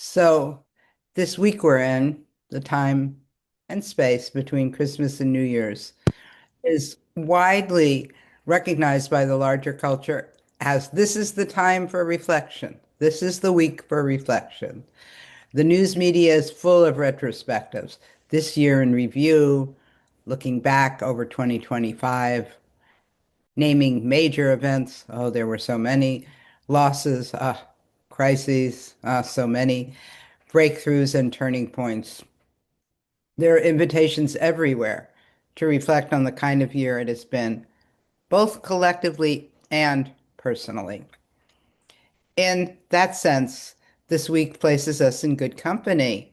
So, this week we're in, the time and space between Christmas and New Year's, is widely recognized by the larger culture as this is the time for reflection. This is the week for reflection. The news media is full of retrospectives. This year in review, looking back over 2025, naming major events. Oh, there were so many losses, crises, so many breakthroughs and turning points. There are invitations everywhere to reflect on the kind of year it has been, both collectively and personally. In that sense, this week places us in good company.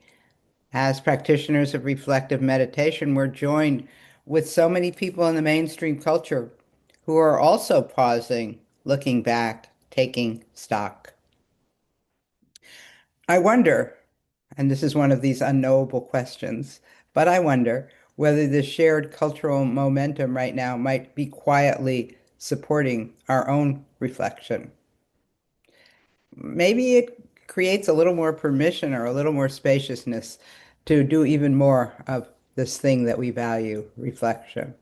As practitioners of reflective meditation, we're joined with so many people in the mainstream culture who are also pausing, looking back, taking stock. I wonder, and this is one of these unknowable questions, but I wonder whether the shared cultural momentum right now might be quietly supporting our own reflection. Maybe it creates a little more permission or a little more spaciousness to do even more of this thing that we value, reflection.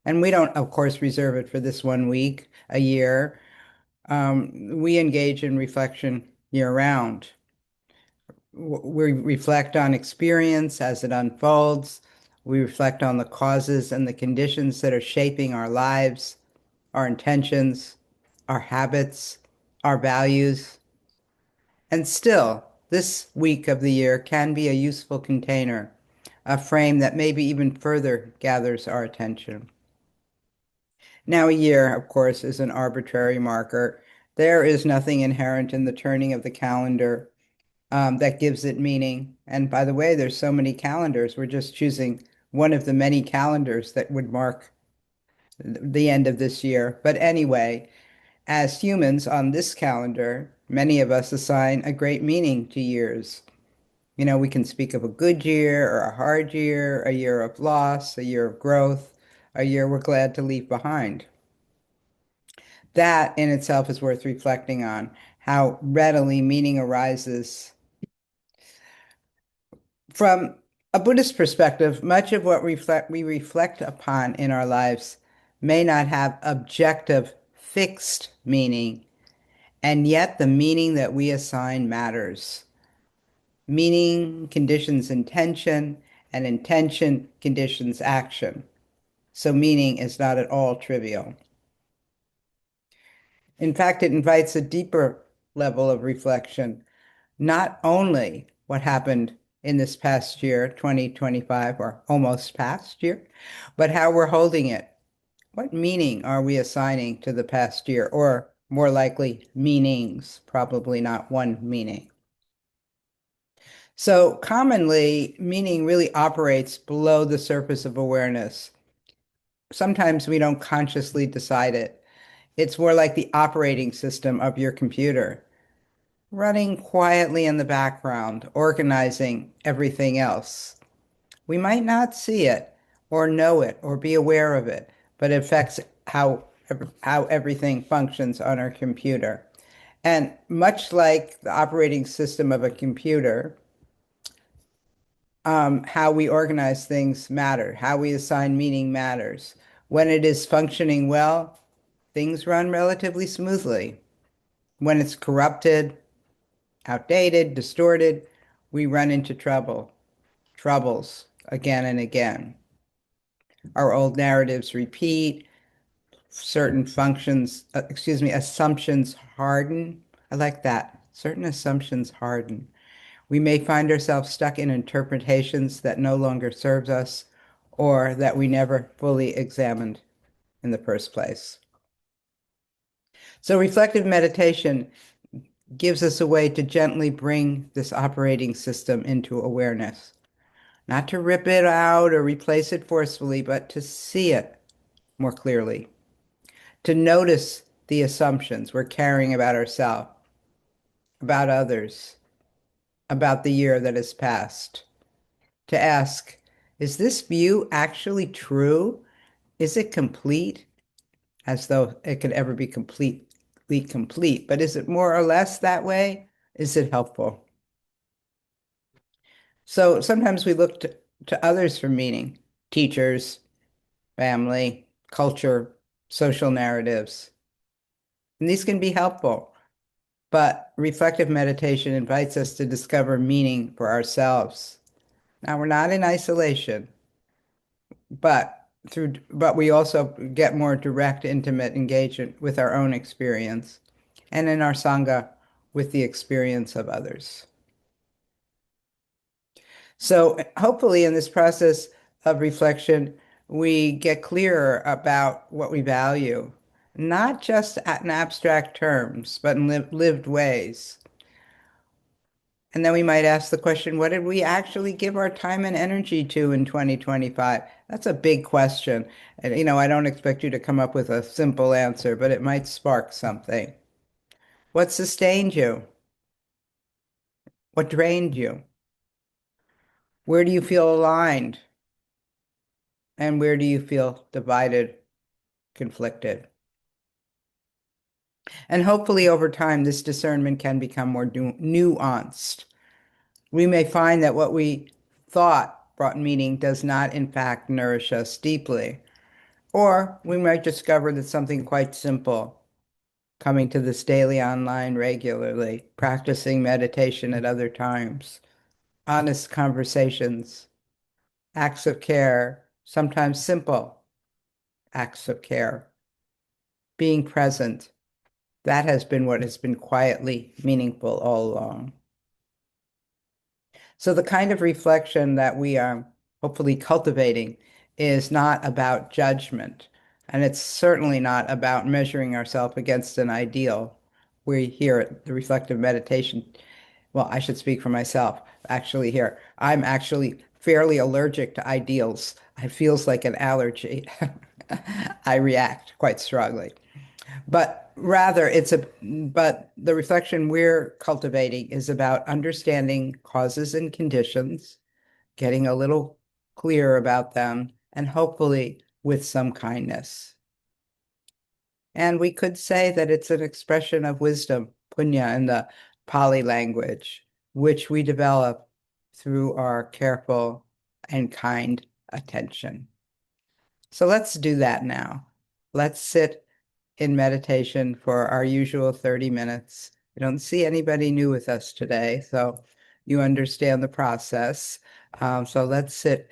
And we don't, of course, reserve it for this one week, a year. We engage in reflection year round. We reflect on experience as it unfolds. We reflect on the causes and the conditions that are shaping our lives, our intentions, our habits, our values. And still, this week of the year can be a useful container, a frame that maybe even further gathers our attention. Now, a year, of course, is an arbitrary marker. There is nothing inherent in the turning of the calendar that gives it meaning. And by the way, there's so many calendars. We're just choosing one of the many calendars that would mark the end of this year. But anyway, as humans on this calendar, many of us assign a great meaning to years. You know, we can speak of a good year or a hard year, a year of loss, a year of growth, a year we're glad to leave behind. That in itself is worth reflecting on, how readily meaning arises. From a Buddhist perspective, much of what we reflect upon in our lives may not have objective, fixed meaning, and yet the meaning that we assign matters. Meaning conditions intention, and intention conditions action. So meaning is not at all trivial. In fact, it invites a deeper level of reflection, not only what happened in this past year, 2025, or almost past year, but how we're holding it. What meaning are we assigning to the past year? Or more likely, meanings, probably not one meaning. So commonly, meaning really operates below the surface of awareness. Sometimes we don't consciously decide it. It's more like the operating system of your computer, running quietly in the background, organizing everything else. We might not see it or know it or be aware of it, but it affects how everything functions on our computer. And much like the operating system of a computer, how we organize things matter, how we assign meaning matters. When it is functioning well, things run relatively smoothly. When it's corrupted, outdated, distorted, we run into troubles again and again. Our old narratives repeat, certain assumptions harden. I like that. Certain assumptions harden. We may find ourselves stuck in interpretations that no longer serves us or that we never fully examined in the first place. So reflective meditation gives us a way to gently bring this operating system into awareness. Not to rip it out or replace it forcefully, but to see it more clearly. To notice the assumptions we're carrying about ourselves, about others, about the year that has passed. To ask, is this view actually true? Is it complete? As though it could ever be completely complete. But is it more or less that way? Is it helpful? So sometimes we look to others for meaning, teachers, family, culture, social narratives. And these can be helpful, but reflective meditation invites us to discover meaning for ourselves. Now, we're not in isolation, but we also get more direct, intimate engagement with our own experience and in our Sangha with the experience of others. So hopefully in this process of reflection, we get clearer about what we value, not just in abstract terms, but in lived ways. And then we might ask the question, what did we actually give our time and energy to in 2025? That's a big question. And, I don't expect you to come up with a simple answer, but it might spark something. What sustained you? What drained you? Where do you feel aligned? And where do you feel divided, conflicted? And hopefully over time, this discernment can become more nuanced. We may find that what we thought brought meaning does not, in fact, nourish us deeply. Or we might discover that something quite simple, coming to this daily online regularly, practicing meditation at other times, honest conversations, acts of care, sometimes simple acts of care, being present. That has been what has been quietly meaningful all along. So the kind of reflection that we are hopefully cultivating is not about judgment, and it's certainly not about measuring ourselves against an ideal. We here at the reflective meditation, well, I should speak for myself. Actually, here, I'm actually fairly allergic to ideals. It feels like an allergy. I react quite strongly. But the reflection we're cultivating is about understanding causes and conditions, getting a little clearer about them, and hopefully with some kindness. And we could say that it's an expression of wisdom, punya in the Pali language, which we develop through our careful and kind attention. So let's do that now. Let's sit in meditation for our usual 30 minutes. I don't see anybody new with us today, so you understand the process. So let's sit